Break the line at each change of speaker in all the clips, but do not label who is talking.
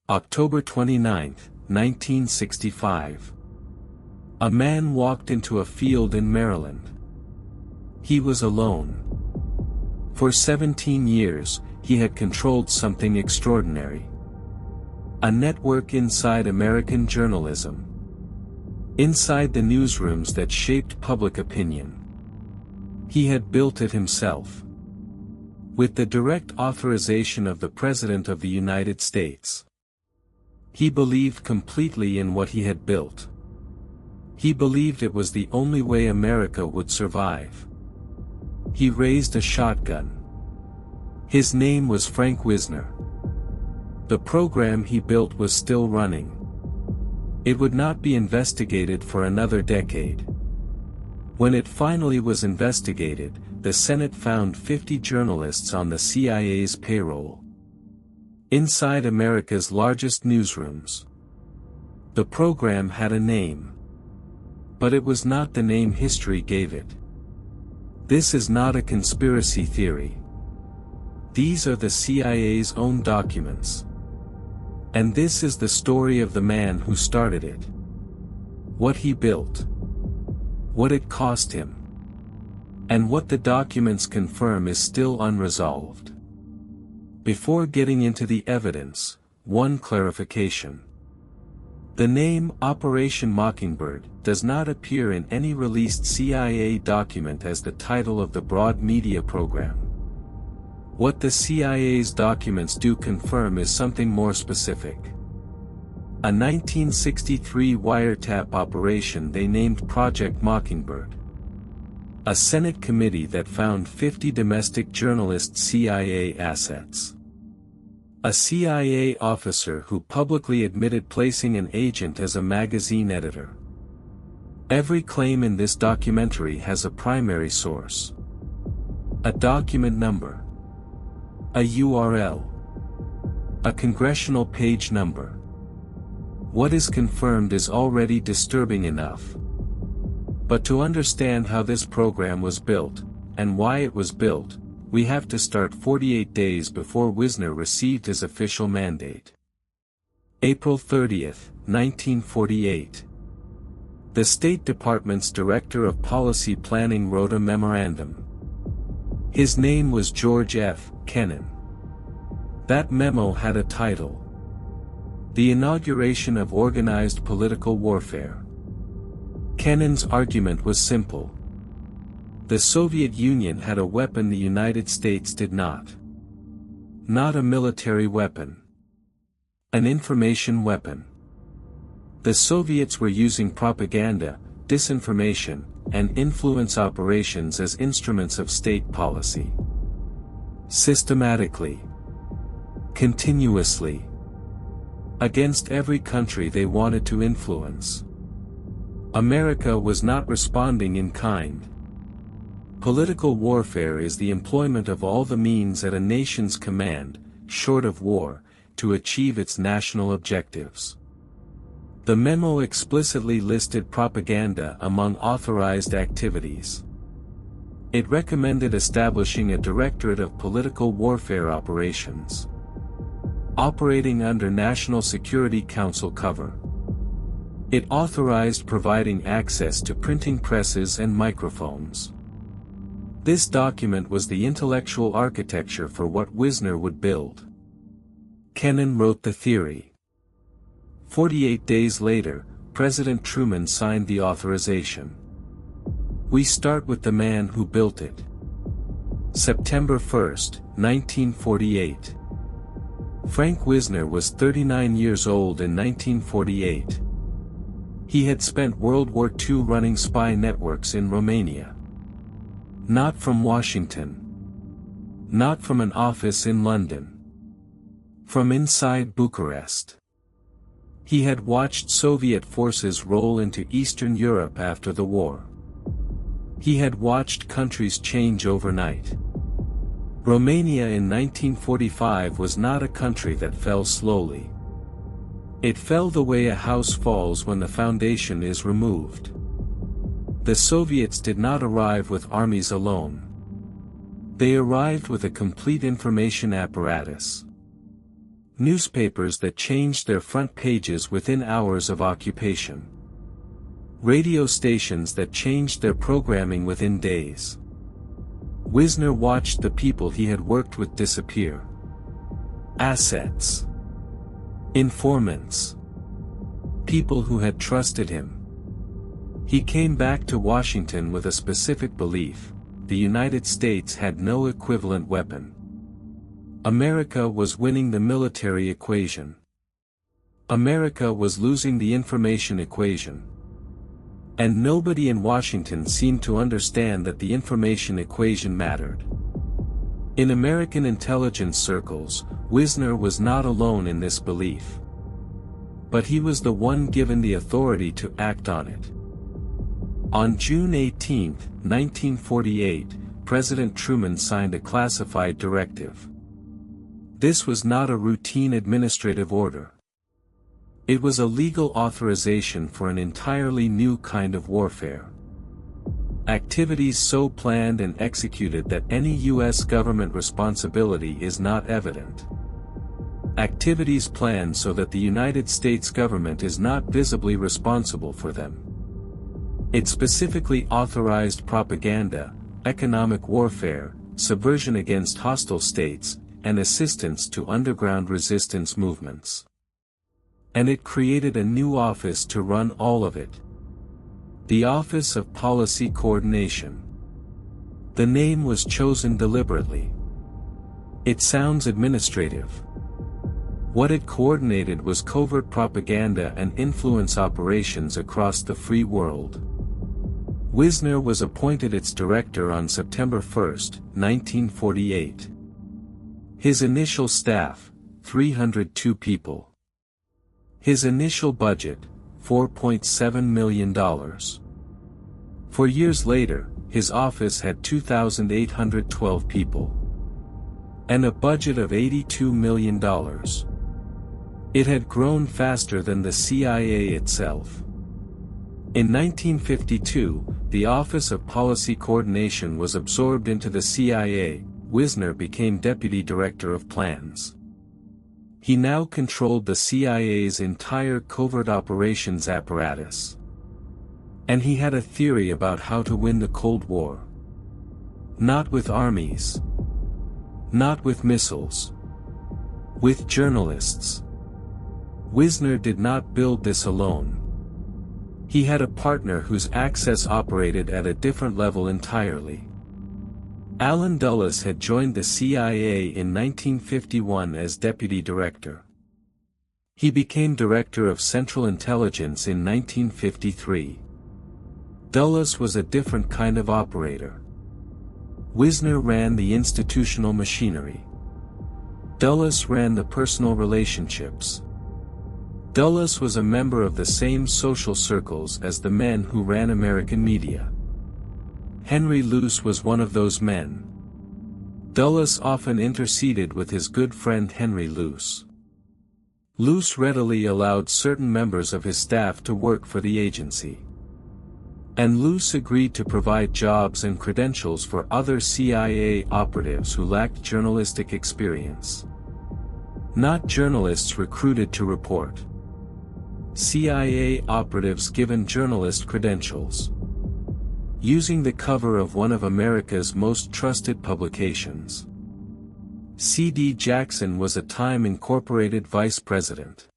October 29, 1965. A man walked into a field in Maryland. He was alone. For 17 years, he had controlled something extraordinary. A network inside American journalism. Inside the newsrooms that shaped public opinion. He had built it himself. With the direct authorization of the President of the United States. He believed completely in what he had built. He believed it was the only way America would survive. He raised a shotgun. His name was Frank Wisner. The program he built was still running. It would not be investigated for another decade. When it finally was investigated, the Senate found 50 journalists on the CIA's payroll. Inside America's largest newsrooms. The program had a name. But it was not the name history gave it. This is not a conspiracy theory. These are the CIA's own documents. And this is the story of the man who started it. What he built. What it cost him. And what the documents confirm is still unresolved. Before getting into the evidence, one clarification. The name Operation Mockingbird does not appear in any released CIA document as the title of the broad media program. What the CIA's documents do confirm is something more specific. A 1963 wiretap operation they named Project Mockingbird. A Senate committee that found 50 domestic journalist CIA assets. A CIA officer who publicly admitted placing an agent as a magazine editor. Every claim in this documentary has a primary source. A document number. A URL. A congressional page number. What is confirmed is already disturbing enough. But to understand how this program was built, and why it was built, we have to start 48 days before Wisner received his official mandate. April 30, 1948. The State Department's Director of Policy Planning wrote a memorandum. His name was George F. Kennan. That memo had a title. The Inauguration of Organized Political Warfare. Kennan's argument was simple. The Soviet Union had a weapon the United States did not. Not a military weapon. An information weapon. The Soviets were using propaganda, disinformation, and influence operations as instruments of state policy. Systematically. Continuously. Against every country they wanted to influence. America was not responding in kind. Political warfare is the employment of all the means at a nation's command, short of war, to achieve its national objectives. The memo explicitly listed propaganda among authorized activities. It recommended establishing a Directorate of Political Warfare Operations. Operating under National Security Council cover. It authorized providing access to printing presses and microphones. This document was the intellectual architecture for what Wisner would build. Kennan wrote the theory. 48 days later, President Truman signed the authorization. We start with the man who built it. September 1, 1948. Frank Wisner was 39 years old in 1948. He had spent World War II running spy networks in Romania. Not from Washington. Not from an office in London. From inside Bucharest. He had watched Soviet forces roll into Eastern Europe after the war. He had watched countries change overnight. Romania in 1945 was not a country that fell slowly. It fell the way a house falls when the foundation is removed. The Soviets did not arrive with armies alone. They arrived with a complete information apparatus. Newspapers that changed their front pages within hours of occupation. Radio stations that changed their programming within days. Wisner watched the people he had worked with disappear. Assets. Informants. People who had trusted him. He came back to Washington with a specific belief: the United States had no equivalent weapon. America was winning the military equation. America was losing the information equation. And nobody in Washington seemed to understand that the information equation mattered. In American intelligence circles, Wisner was not alone in this belief. But he was the one given the authority to act on it. On June 18, 1948, President Truman signed a classified directive. This was not a routine administrative order. It was a legal authorization for an entirely new kind of warfare. Activities so planned and executed that any U.S. government responsibility is not evident. Activities planned so that the United States government is not visibly responsible for them. It specifically authorized propaganda, economic warfare, subversion against hostile states, and assistance to underground resistance movements. And it created a new office to run all of it. The Office of Policy Coordination. The name was chosen deliberately. It sounds administrative. What it coordinated was covert propaganda and influence operations across the free world. Wisner was appointed its director on September 1, 1948. His initial staff, 302 people. His initial budget, $4.7 million. 4 years later, his office had 2,812 people. And a budget of $82 million. It had grown faster than the CIA itself. In 1952, the Office of Policy Coordination was absorbed into the CIA. Wisner became Deputy Director of Plans. He now controlled the CIA's entire covert operations apparatus. And he had a theory about how to win the Cold War. Not with armies. Not with missiles. With journalists. Wisner did not build this alone. He had a partner whose access operated at a different level entirely. Allen Dulles had joined the CIA in 1951 as deputy director. He became director of Central Intelligence in 1953. Dulles was a different kind of operator. Wisner ran the institutional machinery. Dulles ran the personal relationships. Dulles was a member of the same social circles as the men who ran American media. Henry Luce was one of those men. Dulles often interceded with his good friend Henry Luce. Luce readily allowed certain members of his staff to work for the agency. And Luce agreed to provide jobs and credentials for other CIA operatives who lacked journalistic experience. Not journalists recruited to report. CIA operatives given journalist credentials. Using the cover of one of America's most trusted publications. C.D. Jackson was a Time Incorporated vice president.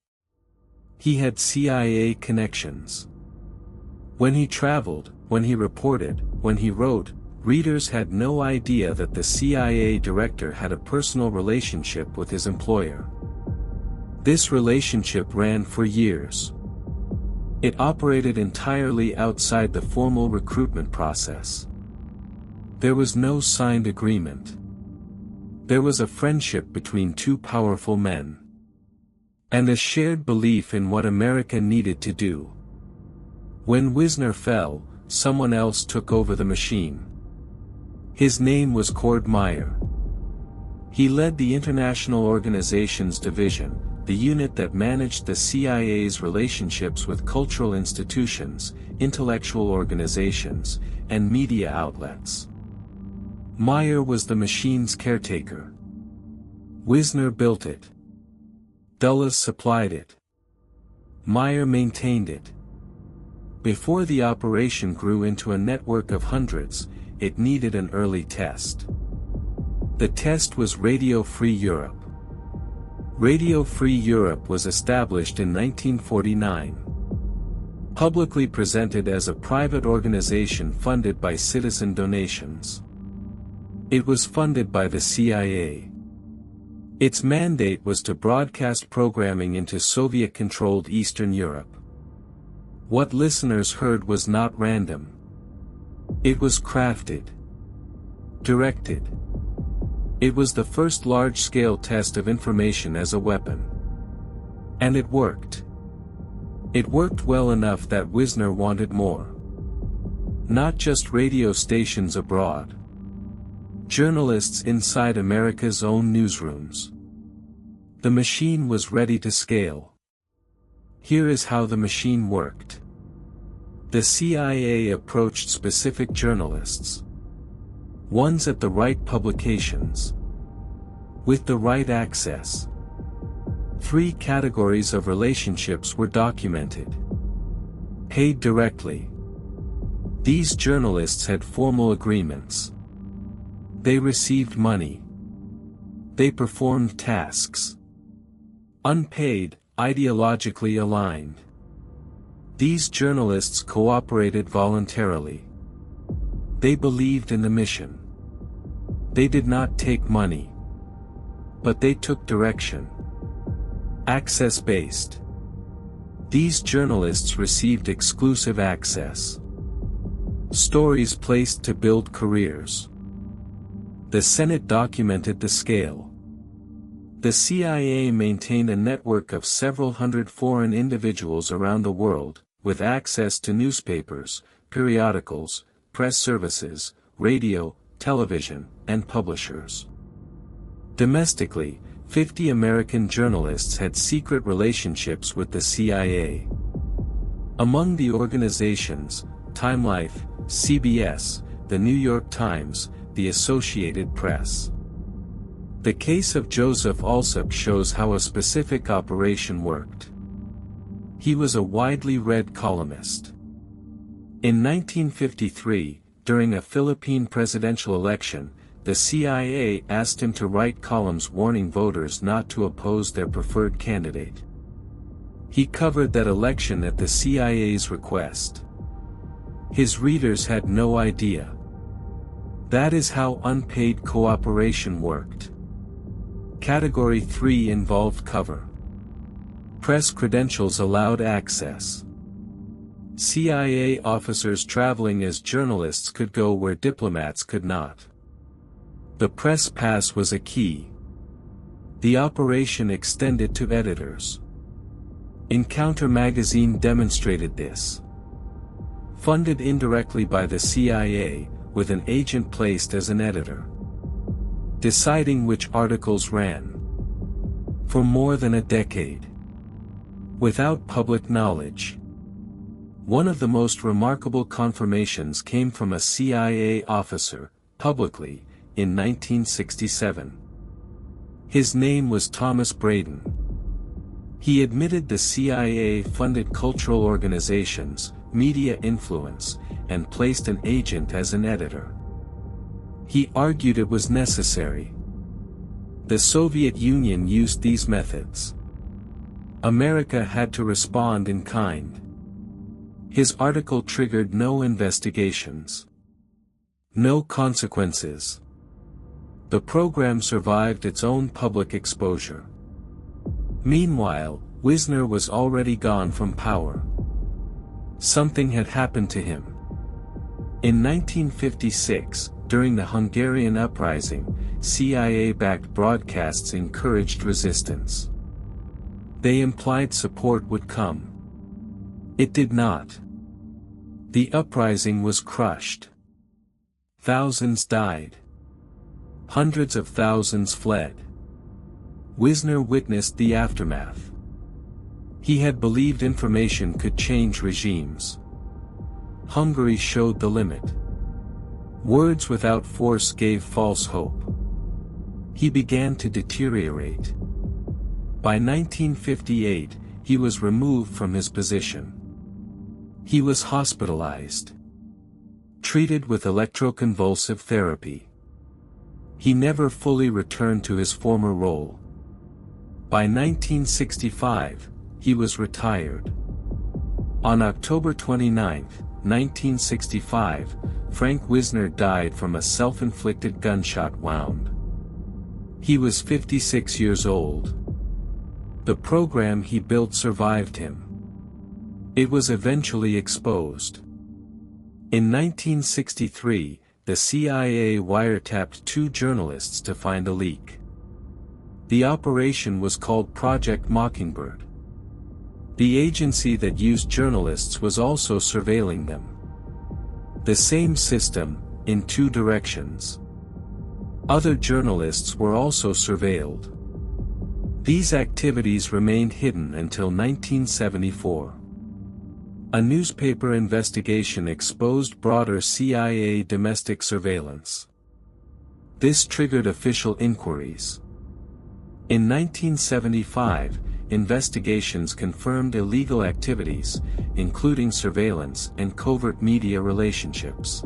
He had CIA connections. When he traveled, when he reported, when he wrote, readers had no idea that the CIA director had a personal relationship with his employer. This relationship ran for years. It operated entirely outside the formal recruitment process. There was no signed agreement. There was a friendship between two powerful men. And a shared belief in what America needed to do. When Wisner fell, someone else took over the machine. His name was Cord Meyer. He led the International Organizations Division, the unit that managed the CIA's relationships with cultural institutions, intellectual organizations, and media outlets. Meyer was the machine's caretaker. Wisner built it. Dulles supplied it. Meyer maintained it. Before the operation grew into a network of hundreds, it needed an early test. The test was Radio Free Europe. Radio Free Europe was established in 1949. Publicly presented as a private organization funded by citizen donations. It was funded by the CIA. Its mandate was to broadcast programming into Soviet-controlled Eastern Europe. What listeners heard was not random. It was crafted. Directed. It was the first large-scale test of information as a weapon. And it worked. It worked well enough that Wisner wanted more. Not just radio stations abroad. Journalists inside America's own newsrooms. The machine was ready to scale. Here is how the machine worked. The CIA approached specific journalists. Ones at the right publications. With the right access. 3 categories of relationships were documented. Paid directly. These journalists had formal agreements. They received money. They performed tasks. Unpaid, ideologically aligned. These journalists cooperated voluntarily. They believed in the mission. They did not take money. But they took direction. Access-based. These journalists received exclusive access. Stories placed to build careers. The Senate documented the scale. The CIA maintained a network of several hundred foreign individuals around the world, with access to newspapers, periodicals, press services, radio, television, and publishers. Domestically, 50 American journalists had secret relationships with the CIA. Among the organizations, Time Life, CBS, the New York Times, the Associated Press. The case of Joseph Alsop shows how a specific operation worked. He was a widely read columnist. In 1953, during a Philippine presidential election, the CIA asked him to write columns warning voters not to oppose their preferred candidate. He covered that election at the CIA's request. His readers had no idea. That is how unpaid cooperation worked. Category 3 involved cover. Press credentials allowed access. CIA officers traveling as journalists could go where diplomats could not. The press pass was a key. The operation extended to editors. Encounter magazine demonstrated this. Funded indirectly by the CIA, with an agent placed as an editor. Deciding which articles ran. For more than a decade. Without public knowledge. One of the most remarkable confirmations came from a CIA officer, publicly, in 1967. His name was Thomas Braden. He admitted the CIA funded cultural organizations, media influence, and placed an agent as an editor. He argued it was necessary. The Soviet Union used these methods. America had to respond in kind. His article triggered no investigations. No consequences. The program survived its own public exposure. Meanwhile, Wisner was already gone from power. Something had happened to him. In 1956, during the Hungarian uprising, CIA-backed broadcasts encouraged resistance. They implied support would come. It did not. The uprising was crushed. Thousands died. Hundreds of thousands fled. Wisner witnessed the aftermath. He had believed information could change regimes. Hungary showed the limit. Words without force gave false hope. He began to deteriorate. By 1958, he was removed from his position. He was hospitalized, treated with electroconvulsive therapy. He never fully returned to his former role. By 1965, he was retired. On October 29, 1965, Frank Wisner died from a self-inflicted gunshot wound. He was 56 years old. The program he built survived him. It was eventually exposed. In 1963, the CIA wiretapped 2 journalists to find a leak. The operation was called Project Mockingbird. The agency that used journalists was also surveilling them. The same system, in 2 directions. Other journalists were also surveilled. These activities remained hidden until 1974. A newspaper investigation exposed broader CIA domestic surveillance. This triggered official inquiries. In 1975, investigations confirmed illegal activities, including surveillance and covert media relationships.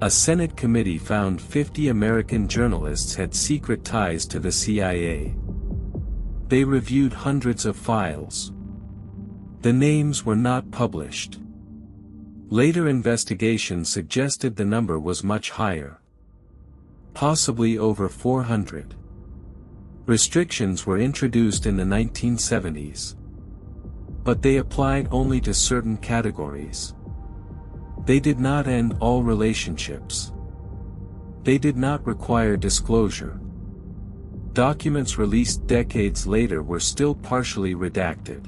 A Senate committee found 50 American journalists had secret ties to the CIA. They reviewed hundreds of files. The names were not published. Later investigations suggested the number was much higher. Possibly over 400. Restrictions were introduced in the 1970s. But they applied only to certain categories. They did not end all relationships. They did not require disclosure. Documents released decades later were still partially redacted.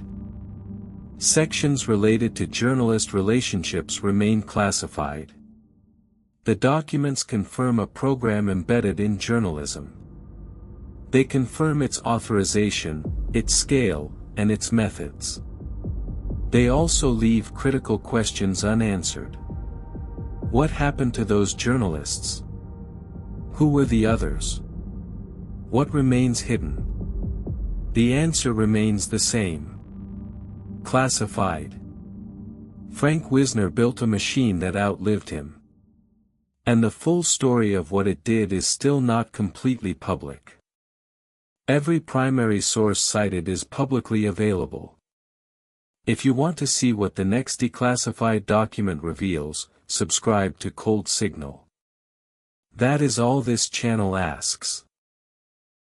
Sections related to journalist relationships remain classified. The documents confirm a program embedded in journalism. They confirm its authorization, its scale, and its methods. They also leave critical questions unanswered. What happened to those journalists? Who were the others? What remains hidden? The answer remains the same. Classified. Frank Wisner built a machine that outlived him. And the full story of what it did is still not completely public. Every primary source cited is publicly available. If you want to see what the next declassified document reveals, subscribe to Cold Signal. That is all this channel asks.